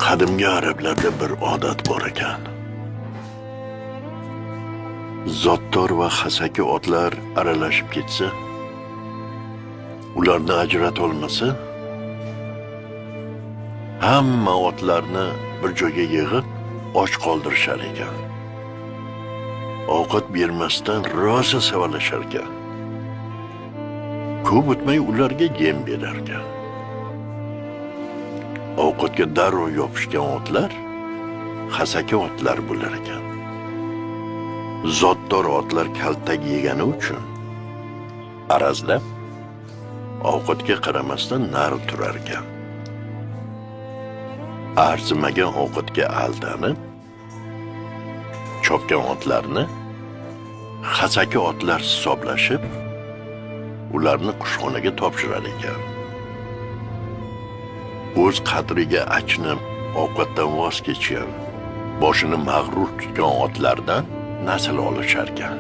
Qadimgi arablarda bir odat bor ekan. Zotdor va xasaki otlar aralashib ketsa, ularni ajratolmasa, hamma otlarni bir joyga yig'ib, och qoldirishar ekan. Ovqat bermasdan rosa savalashar ekan. Ko'p o'tmay ularga yem berar ekan. Ovqatga darrov yopishgan otlar xasaki otlar bo'lar ekan. Zotdor otlar kaltak yegani uchun arazlab ovqatga qaramasdan nari turar ekan. Arzimagan ovqatga aldanib, chopgan otlarni xasaki otlar hisoblashib, ularni qushxonaga topshirar ekan. O'z qadriga achinib, ovqatdan voz kechgan, boshini mag'rur tutgan otlardan nasl olishar ekan.